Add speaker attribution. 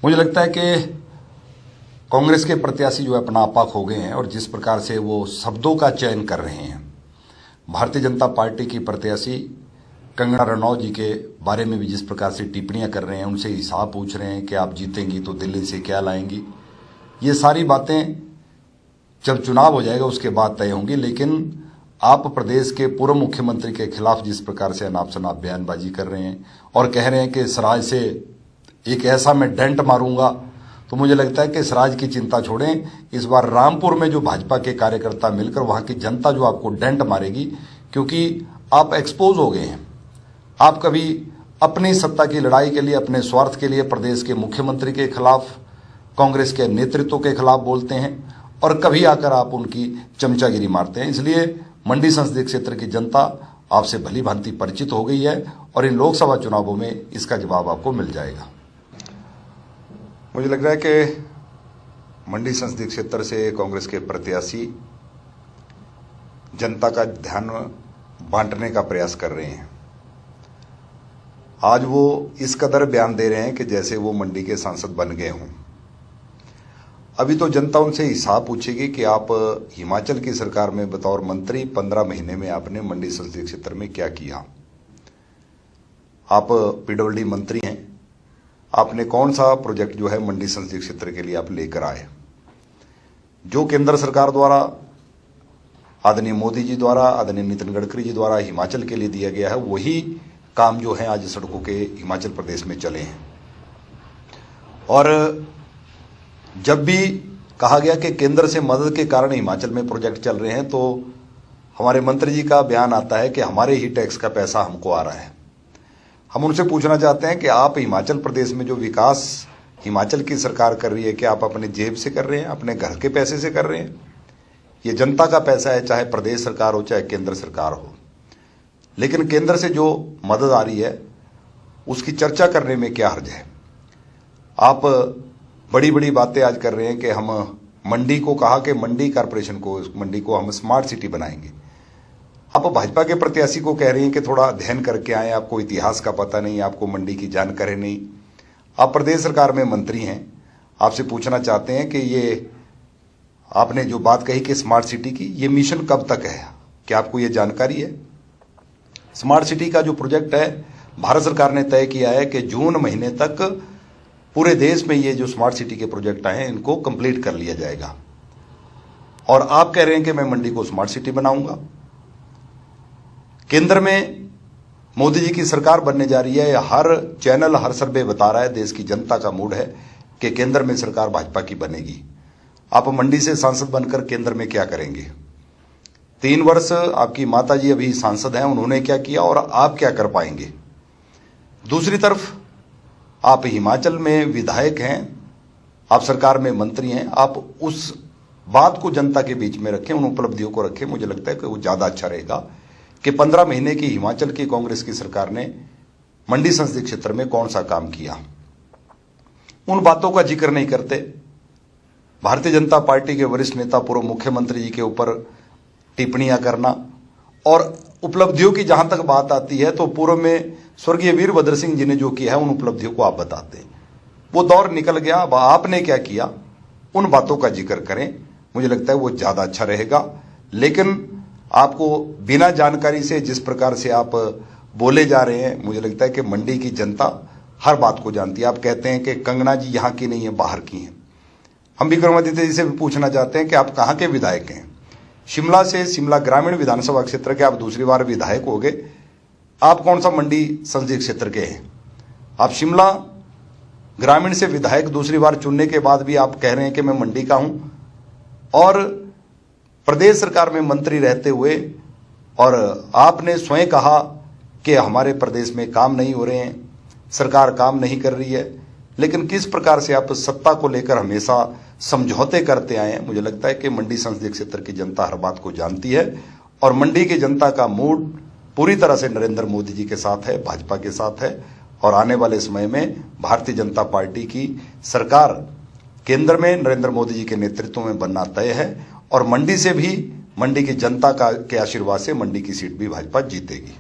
Speaker 1: मुझे लगता है कि कांग्रेस के प्रत्याशी जो है अपना आपा खो गए हैं और जिस प्रकार से वो शब्दों का चयन कर रहे हैं। भारतीय जनता पार्टी की प्रत्याशी कंगना रनौत जी के बारे में भी जिस प्रकार से टिप्पणियां कर रहे हैं, उनसे हिसाब पूछ रहे हैं कि आप जीतेंगी तो दिल्ली से क्या लाएंगी। ये सारी बातें जब चुनाव हो जाएगा उसके बाद तय होंगी। लेकिन आप प्रदेश के पूर्व मुख्यमंत्री के खिलाफ जिस प्रकार से अनाप शनाप बयानबाजी कर रहे हैं और कह रहे हैं कि सराज से एक ऐसा मैं डेंट मारूंगा, तो मुझे लगता है कि सराज की चिंता छोड़ें। इस बार रामपुर में जो भाजपा के कार्यकर्ता मिलकर वहां की जनता जो आपको डेंट मारेगी, क्योंकि आप एक्सपोज हो गए हैं। आप कभी अपनी सत्ता की लड़ाई के लिए, अपने स्वार्थ के लिए प्रदेश के मुख्यमंत्री के खिलाफ, कांग्रेस के नेतृत्व के खिलाफ बोलते हैं और कभी आकर आप उनकी चमचागिरी मारते हैं। इसलिए मंडी संसदीय क्षेत्र की जनता आपसे भली भांति परिचित हो गई है और इन लोकसभा चुनावों में इसका जवाब आपको मिल जाएगा। मुझे लग रहा है कि मंडी संसदीय क्षेत्र से कांग्रेस के प्रत्याशी जनता का ध्यान बांटने का प्रयास कर रहे हैं। आज वो इस कदर बयान दे रहे हैं कि जैसे वो मंडी के सांसद बन गए हों। अभी तो जनता उनसे हिसाब पूछेगी कि आप हिमाचल की सरकार में बतौर मंत्री 15 महीने में आपने मंडी संसदीय क्षेत्र में क्या किया। आप पीडब्ल्यूडी मंत्री हैं, आपने कौन सा प्रोजेक्ट जो है मंडी संसदीय क्षेत्र के लिए आप लेकर आए। जो केंद्र सरकार द्वारा, आदरणीय मोदी जी द्वारा, आदरणीय नितिन गडकरी जी द्वारा हिमाचल के लिए दिया गया है, वही काम जो है आज सड़कों के हिमाचल प्रदेश में चले हैं। और जब भी कहा गया कि केंद्र से मदद के कारण हिमाचल में प्रोजेक्ट चल रहे हैं, तो हमारे मंत्री जी का बयान आता है कि हमारे ही टैक्स का पैसा हमको आ रहा है। हम उनसे पूछना चाहते हैं कि आप हिमाचल प्रदेश में जो विकास हिमाचल की सरकार कर रही है, क्या आप अपने जेब से कर रहे हैं, अपने घर के पैसे से कर रहे हैं? ये जनता का पैसा है, चाहे प्रदेश सरकार हो चाहे केंद्र सरकार हो। लेकिन केंद्र से जो मदद आ रही है उसकी चर्चा करने में क्या हर्ज है। आप बड़ी बड़ी बातें आज कर रहे हैं कि हम मंडी को कहा कि मंडी कारपोरेशन को, मंडी को हम स्मार्ट सिटी बनाएंगे। आप भाजपा के प्रत्याशी को कह रहे हैं कि थोड़ा अध्ययन करके आए, आपको इतिहास का पता नहीं, आपको मंडी की जानकारी नहीं। आप प्रदेश सरकार में मंत्री हैं, आपसे पूछना चाहते हैं कि ये आपने जो बात कही कि स्मार्ट सिटी की, ये मिशन कब तक है, क्या आपको ये जानकारी है? स्मार्ट सिटी का जो प्रोजेक्ट है भारत सरकार ने तय किया है कि जून महीने तक पूरे देश में ये जो स्मार्ट सिटी के प्रोजेक्ट आए हैं इनको कंप्लीट कर लिया जाएगा। और आप कह रहे हैं कि मैं मंडी को स्मार्ट सिटी बनाऊंगा। केंद्र में मोदी जी की सरकार बनने जा रही है। हर चैनल, हर सर्वे बता रहा है, देश की जनता का मूड है कि केंद्र में सरकार भाजपा की बनेगी। आप मंडी से सांसद बनकर केंद्र में क्या करेंगे? 3 वर्ष आपकी माता जी अभी सांसद हैं, उन्होंने क्या किया और आप क्या कर पाएंगे? दूसरी तरफ आप हिमाचल में विधायक हैं, आप सरकार में मंत्री हैं। आप उस बात को जनता के बीच में रखें, उन उपलब्धियों को रखें। मुझे लगता है कि वो ज्यादा अच्छा रहेगा कि 15 महीने की हिमाचल की कांग्रेस की सरकार ने मंडी संसदीय क्षेत्र में कौन सा काम किया, उन बातों का जिक्र नहीं करते। भारतीय जनता पार्टी के वरिष्ठ नेता पूर्व मुख्यमंत्री जी के ऊपर टिप्पणियां करना और उपलब्धियों की जहां तक बात आती है तो पूर्व में स्वर्गीय वीरभद्र सिंह जी ने जो किया है उन उपलब्धियों को आप बताते हैं। वो दौर निकल गया, अब आपने क्या किया उन बातों का जिक्र करें। मुझे लगता है वो ज्यादा अच्छा रहेगा। लेकिन आपको बिना जानकारी से जिस प्रकार से आप बोले जा रहे हैं, मुझे लगता है कि मंडी की जनता हर बात को जानती है। आप कहते हैं कि कंगना जी यहाँ की नहीं है, बाहर की हैं। हम विक्रमादित्य जी से भी पूछना चाहते हैं कि आप कहाँ के विधायक हैं? शिमला से, शिमला ग्रामीण विधानसभा क्षेत्र के आप दूसरी बार विधायक हो गए। आप कौन सा मंडी संसदीय क्षेत्र के हैं? आप शिमला ग्रामीण से विधायक दूसरी बार चुनने के बाद भी आप कह रहे हैं कि मैं मंडी का हूं, और प्रदेश सरकार में मंत्री रहते हुए और आपने स्वयं कहा कि हमारे प्रदेश में काम नहीं हो रहे हैं, सरकार काम नहीं कर रही है। लेकिन किस प्रकार से आप सत्ता को लेकर हमेशा समझौते करते आए हैं। मुझे लगता है कि मंडी संसदीय क्षेत्र की जनता हर बात को जानती है और मंडी की जनता का मूड पूरी तरह से नरेंद्र मोदी जी के साथ है, भाजपा के साथ है। और आने वाले समय में भारतीय जनता पार्टी की सरकार केंद्र में नरेंद्र मोदी जी के नेतृत्व में बनना तय है और मंडी से भी, मंडी की जनता के आशीर्वाद से मंडी की सीट भी भाजपा जीतेगी।